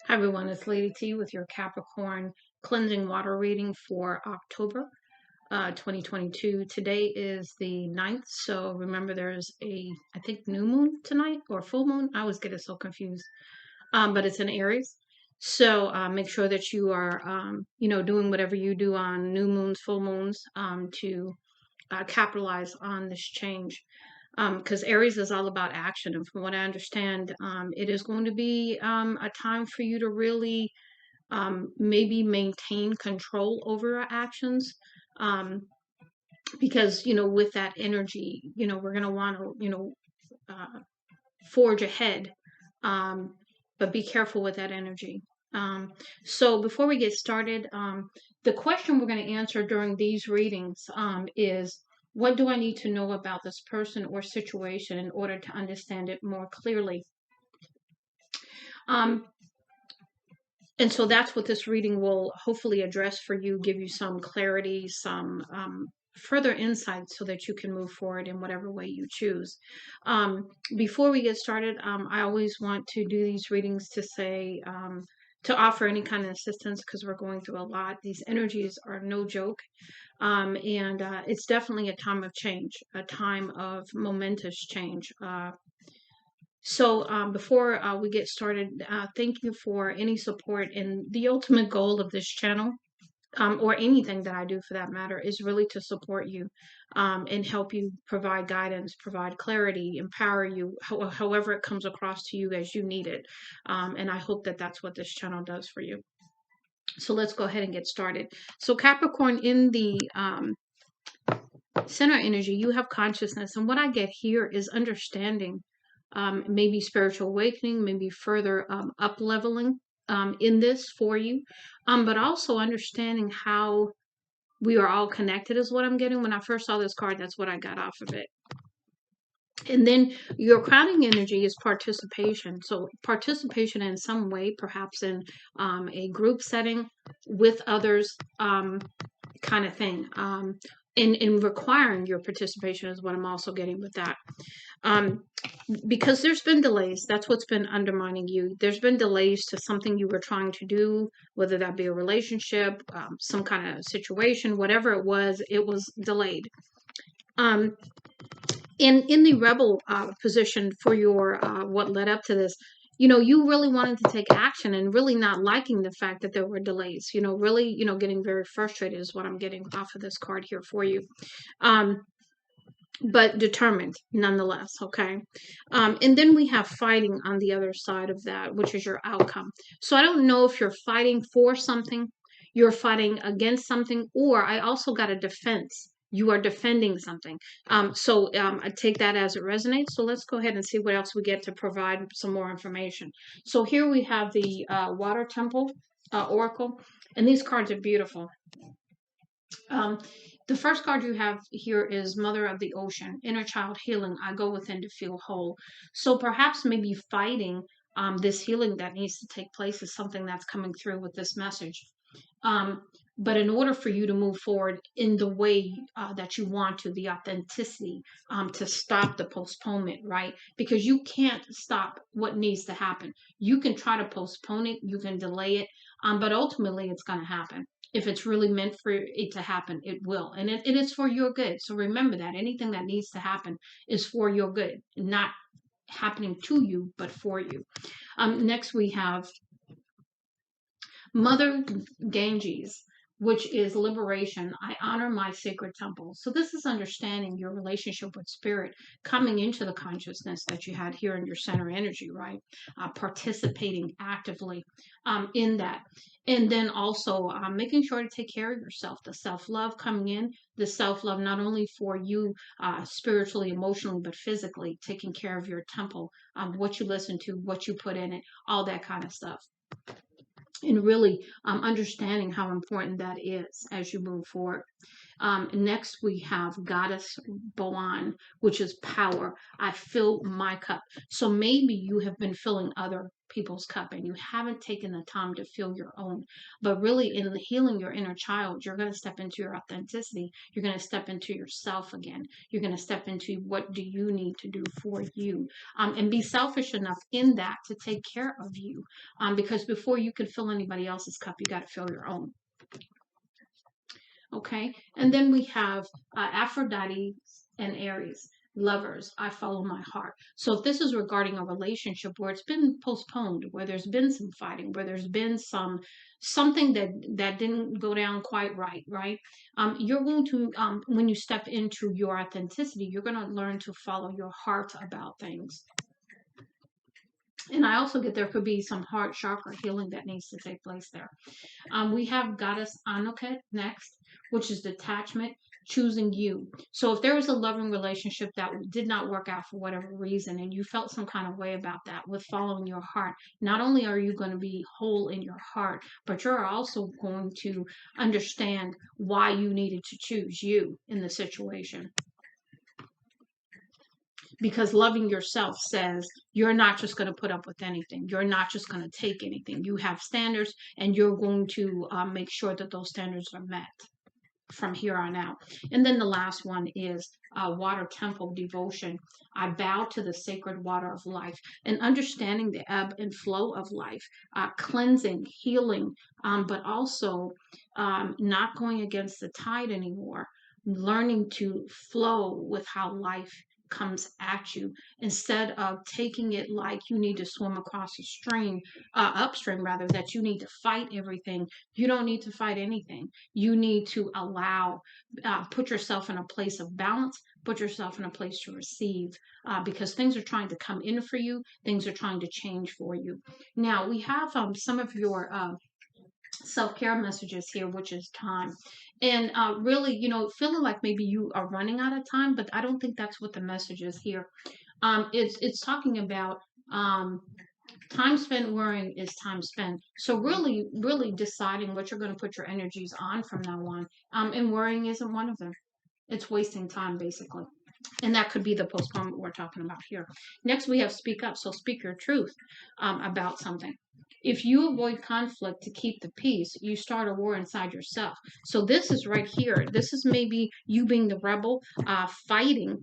Hi everyone, it's Lady T with your Capricorn cleansing water reading for October 2022. Today is the 9th, so remember there's I think, new moon tonight or full moon. I always get it so confused, but it's in Aries. So make sure that you are, doing whatever you do on new moons, full moons, to capitalize on this change. Because Aries is all about action, and from what I understand, it is going to be a time for you to really maybe maintain control over our actions. Um, because, with that energy, we're going to want to, forge ahead. But be careful with that energy. So before we get started, the question we're going to answer during these readings is, what do I need to know about this person or situation in order to understand it more clearly? Um, and so that's what this reading will hopefully address for you, give you some clarity, some further insight so that you can move forward in whatever way you choose. Before we get started, I always want to do these readings to say, to offer any kind of assistance because we're going through a lot. These energies are no joke. And it's definitely a time of change, a time of momentous change. So before we get started, thank you for any support. And the ultimate goal of this channel, or anything that I do for that matter, is really to support you and help you, provide guidance, provide clarity, empower you, however it comes across to you as you need it. And I hope that that's what this channel does for you. So let's go ahead and get started. So Capricorn, in the center energy, you have consciousness. And what I get here is understanding, maybe spiritual awakening, maybe further up leveling in this for you, but also understanding how we are all connected is what I'm getting. When I first saw this card, that's what I got off of it. And then your crowning energy is participation. So participation in some way, perhaps in a group setting with others, kind of thing. In requiring your participation is what I'm also getting with that. Because there's been delays. That's what's been undermining you. There's been delays to something you were trying to do, whether that be a relationship, some kind of situation, whatever it was delayed. In the rebel position for your what led up to this, you really wanted to take action and really not liking the fact that there were delays, really, getting very frustrated is what I'm getting off of this card here for you. But determined nonetheless. Okay. And then we have fighting on the other side of that, which is your outcome. So I don't know if you're fighting for something, you're fighting against something, or I also got a defense. You are defending something. So I take that as it resonates. So let's go ahead and see what else we get to provide some more information. So here we have the Water Temple Oracle, and these cards are beautiful. The first card you have here is Mother of the Ocean, Inner Child Healing. I go within to feel whole. So perhaps maybe fighting this healing that needs to take place is something that's coming through with this message. But in order for you to move forward in the way that you want to, the authenticity, to stop the postponement, right? Because you can't stop what needs to happen. You can try to postpone it, you can delay it, but ultimately it's going to happen. If it's really meant for it to happen, it will. And it is for your good. So remember that anything that needs to happen is for your good, not happening to you, but for you. Next, we have Mother Ganges, which is liberation. I honor my sacred temple. So this is understanding your relationship with spirit, coming into the consciousness that you had here in your center energy, right? Participating actively in that. And then also making sure to take care of yourself, the self-love coming in, the self-love not only for you spiritually, emotionally, but physically, taking care of your temple, what you listen to, what you put in it, all that kind of stuff. And really understanding how important that is as you move forward. Next, we have Goddess Boan, which is power. I fill my cup. So maybe you have been filling other people's cup and you haven't taken the time to fill your own. But really, in healing your inner child, you're going to step into your authenticity. You're going to step into yourself again. You're going to step into what do you need to do for you, and be selfish enough in that to take care of you. Because before you can fill anybody else's cup, you got to fill your own. Okay, and then we have Aphrodite and Aries. Lovers, I follow my heart. So if this is regarding a relationship where it's been postponed, where there's been some fighting, where there's been something that didn't go down quite right, right? You're going to when you step into your authenticity, you're going to learn to follow your heart about things. And I also get there could be some heart chakra healing that needs to take place there. We have Goddess Anuket next, which is detachment, choosing you. So if there was a loving relationship that did not work out for whatever reason, and you felt some kind of way about that with following your heart, not only are you going to be whole in your heart, but you're also going to understand why you needed to choose you in the situation, because loving yourself says you're not just going to put up with anything. You're not just going to take anything. You have standards, and you're going to make sure that those standards are met from here on out. And then the last one is water temple devotion. I bow to the sacred water of life, and understanding the ebb and flow of life, cleansing, healing, but also not going against the tide anymore, learning to flow with how life comes at you instead of taking it like you need to swim across a stream, upstream rather, that you need to fight everything. You don't need to fight anything. You need to allow, put yourself in a place of balance, put yourself in a place to receive, because things are trying to come in for you, things are trying to change for you. Now, we have some of your self-care messages here, which is time. And really, feeling like maybe you are running out of time, but I don't think that's what the message is here. It's talking about time spent worrying is time spent. So really, really deciding what you're going to put your energies on from now on. And worrying isn't one of them. It's wasting time, basically. And that could be the postponement we're talking about here. Next, we have speak up. So speak your truth about something. If you avoid conflict to keep the peace, you start a war inside yourself. So this is right here. This is maybe you being the rebel, fighting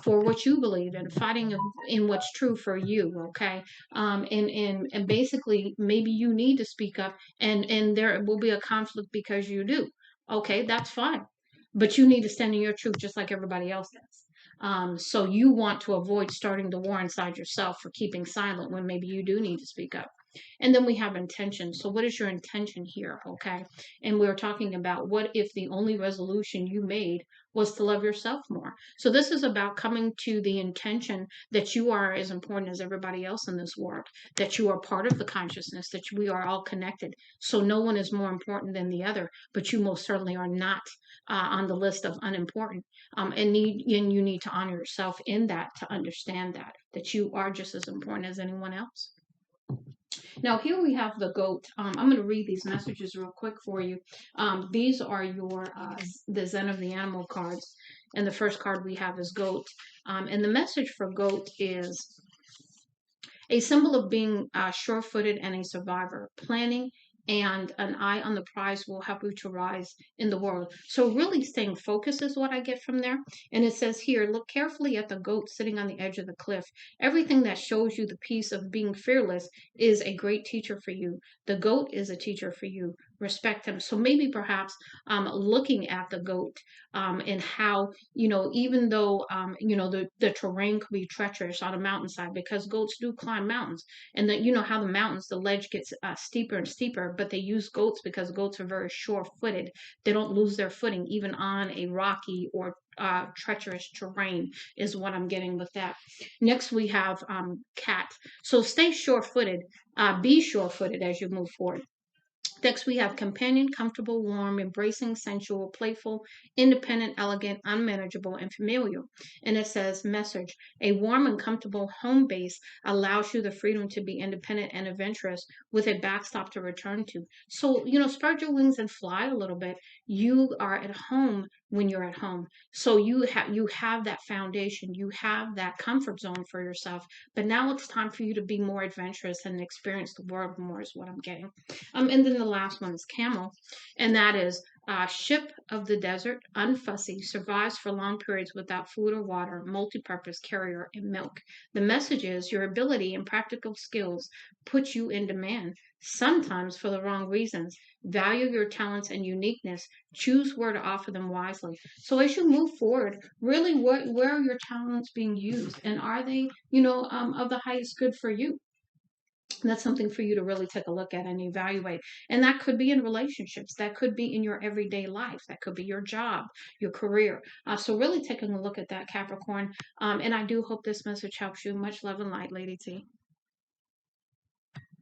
for what you believe in, fighting in what's true for you. Okay, and basically maybe you need to speak up, and there will be a conflict because you do. Okay, that's fine, but you need to stand in your truth just like everybody else does. So you want to avoid starting the war inside yourself for keeping silent when maybe you do need to speak up. And then we have intention. So what is your intention here? Okay. And we were talking about what if the only resolution you made was to love yourself more. So this is about coming to the intention that you are as important as everybody else in this world, that you are part of the consciousness, that we are all connected. So no one is more important than the other, but you most certainly are not on the list of unimportant. And you need to honor yourself in that, to understand that you are just as important as anyone else. Now here we have the goat. I'm going to read these messages real quick for you. These are your the Zen of the Animal cards, and the first card we have is goat. And the message for goat is a symbol of being sure-footed and a survivor. Planning and an eye on the prize will help you to rise in the world. So really staying focused is what I get from there. And it says here, look carefully at the goat sitting on the edge of the cliff. Everything that shows you the piece of being fearless is a great teacher for you. The goat is a teacher for you. Respect him. So maybe perhaps looking at the goat and how, even though, the terrain could be treacherous on a mountainside, because goats do climb mountains, and that, how the mountains, the ledge gets steeper and steeper, but they use goats because goats are very sure-footed. They don't lose their footing even on a rocky or treacherous terrain, is what I'm getting with that. Next, we have cat. So stay sure-footed, be sure-footed as you move forward. Next, we have companion, comfortable, warm, embracing, sensual, playful, independent, elegant, unmanageable, and familiar. And it says, message, a warm and comfortable home base allows you the freedom to be independent and adventurous with a backstop to return to. So, spread your wings and fly a little bit. You are at home when you're at home. So you have that foundation, you have that comfort zone for yourself. But now it's time for you to be more adventurous and experience the world more, is what I'm getting. And then the last one is camel, and that is ship of the desert, unfussy, survives for long periods without food or water, multi-purpose carrier and milk. The message is your ability and practical skills put you in demand, sometimes for the wrong reasons. Value your talents and uniqueness. Choose where to offer them wisely. So as you move forward, really, where are your talents being used, and are they, of the highest good for you? And that's something for you to really take a look at and evaluate. And that could be in relationships. That could be in your everyday life. That could be your job, your career. So really taking a look at that, Capricorn. And I do hope this message helps you. Much love and light, Lady T.